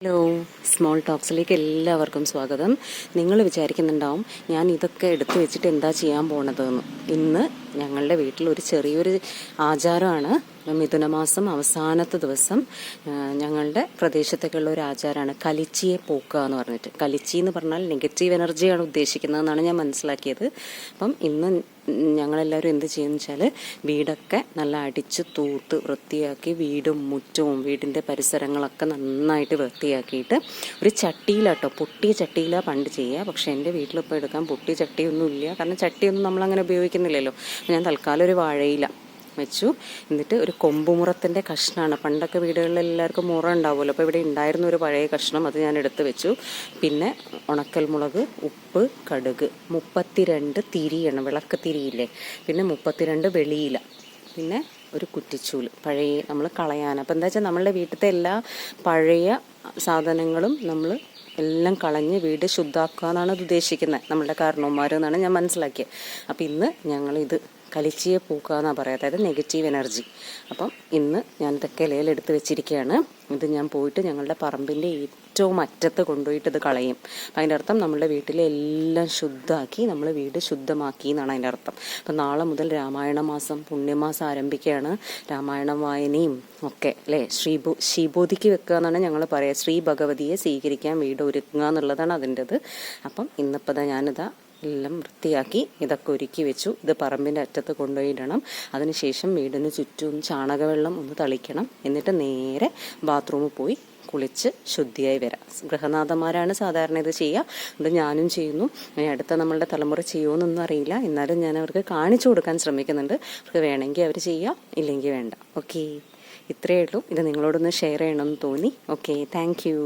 Hello, small ടോക്സിലേക്ക് എല്ലാവർക്കും സ്വാഗതം. നിങ്ങൾ വിചാരിക്കുന്നുണ്ടാവും ഞാൻ ഇതൊക്കെ എടുത്തു വെച്ചിട്ട് എന്താ ചെയ്യാൻ പോണതെന്ന്. ഇന്ന് ഞങ്ങളുടെ വീട്ടിൽ ഒരു ചെറിയൊരു ആചാരമാണ്. മിഥുനമാസം അവസാനത്തെ ദിവസം ഞങ്ങളുടെ പ്രദേശത്തൊക്കെയുള്ള ഒരു ആചാരമാണ് കലിച്ചിയെ പോക്കുക എന്ന് പറഞ്ഞിട്ട്. കലിച്ചി എന്ന് പറഞ്ഞാൽ നെഗറ്റീവ് എനർജിയാണ് ഉദ്ദേശിക്കുന്നതെന്നാണ് ഞാൻ മനസ്സിലാക്കിയത്. അപ്പം ഇന്ന് ഞങ്ങളെല്ലാവരും എന്ത് ചെയ്യുമെന്ന് വെച്ചാൽ വീടൊക്കെ നല്ല അടിച്ച് തൂത്ത് വൃത്തിയാക്കി വീടും മുറ്റവും വീടിൻ്റെ പരിസരങ്ങളൊക്കെ നന്നായിട്ട് വൃത്തിയാക്കിയിട്ട് ഒരു ചട്ടിയിലാട്ടോ, പൊട്ടിയ ചട്ടിയിലാണ് പണ്ട് ചെയ്യുക. പക്ഷേ എൻ്റെ വീട്ടിലിപ്പോൾ എടുക്കാൻ പൊട്ടിയ ചട്ടിയൊന്നും ഇല്ല, കാരണം ചട്ടിയൊന്നും നമ്മളങ്ങനെ ഉപയോഗിക്കുന്നില്ലല്ലോ. ഞാൻ തൽക്കാലം ഒരു വാഴയില വെച്ചു. എന്നിട്ട് ഒരു കൊമ്പുമുറത്തിൻ്റെ കഷ്ണമാണ്, പണ്ടൊക്കെ വീടുകളിൽ എല്ലാവർക്കും മുറ ഉണ്ടാവുമല്ലോ, അപ്പോൾ ഇവിടെ ഉണ്ടായിരുന്ന ഒരു പഴയ കഷ്ണം, അത് ഞാൻ എടുത്ത് വെച്ചു. പിന്നെ ഉണക്കൽ മുളക്, ഉപ്പ്, കടുക്, 32 തിരിയാണ്, വിളക്ക് തിരിയില്ലേ, പിന്നെ 32 വെളിയില, പിന്നെ ഒരു കുറ്റിച്ചൂല് പഴയ നമ്മൾ കളയാൻ. അപ്പോൾ എന്താ വെച്ചാൽ നമ്മളുടെ വീട്ടിലത്തെ എല്ലാ പഴയ സാധനങ്ങളും നമ്മൾ എല്ലാം കളഞ്ഞ് വീട് ശുദ്ധാക്കുക എന്നാണ് അത് ഉദ്ദേശിക്കുന്നത് നമ്മളുടെ കാരണവന്മാരെന്നാണ് ഞാൻ മനസ്സിലാക്കിയത്. അപ്പം ഇന്ന് ഞങ്ങളിത് കലിച്ചിയെ പൂക്കുക എന്നാണ് പറയുക, അതായത് നെഗറ്റീവ് എനർജി. അപ്പം ഇന്ന് ഞാൻ ഇതൊക്കെ ഇലയിലെടുത്ത് വെച്ചിരിക്കുകയാണ്. ഇത് ഞാൻ പോയിട്ട് ഞങ്ങളുടെ പറമ്പിൻ്റെ ഏറ്റവും അറ്റത്ത് കൊണ്ടുപോയിട്ട് ഇത് കളയും. അപ്പം അതിൻ്റെ അർത്ഥം നമ്മളുടെ വീട്ടിലെ എല്ലാം ശുദ്ധമാക്കി, നമ്മൾ വീട് ശുദ്ധമാക്കി എന്നാണ് അതിൻ്റെ അർത്ഥം. അപ്പം നാളെ മുതൽ രാമായണ മാസം, പുണ്യമാസം ആരംഭിക്കുകയാണ്. രാമായണ വായനയും ഒക്കെ അല്ലേ, ശ്രീബോധിക്ക് വെക്കുക എന്നാണ് ഞങ്ങൾ പറയുക. ശ്രീ ഭഗവതിയെ സ്വീകരിക്കാൻ വീട് ഒരുക്കുക എന്നുള്ളതാണ് അതിൻ്റെത്. അപ്പം ഇന്നിപ്പോൾ ഞാനിതാ എല്ലാം വൃത്തിയാക്കി ഇതൊക്കെ ഒരുക്കി വെച്ചു. ഇത് പറമ്പിൻ്റെ അറ്റത്ത് കൊണ്ടുപോയിടണം. അതിനുശേഷം വീടിന് ചുറ്റും ചാണകവെള്ളം ഒന്ന് തളിക്കണം. എന്നിട്ട് നേരെ ബാത്റൂമിൽ പോയി കുളിച്ച് ശുദ്ധിയായി വരാം. ഗൃഹനാഥന്മാരാണ് സാധാരണ ഇത് ചെയ്യുക, അത് ഞാനും ചെയ്യുന്നു. അടുത്ത നമ്മളുടെ തലമുറ ചെയ്യുമെന്നൊന്നും അറിയില്ല, എന്നാലും ഞാൻ അവർക്ക് കാണിച്ചു കൊടുക്കാൻ ശ്രമിക്കുന്നുണ്ട്. അവർക്ക് വേണമെങ്കിൽ അവർ ചെയ്യുക, ഇല്ലെങ്കിൽ വേണ്ട. ഓക്കെ, ഇത്രയേ ഉള്ളൂ. ഇത് നിങ്ങളോടൊന്ന് ഷെയർ ചെയ്യണമെന്ന് തോന്നി. Okay, thank you.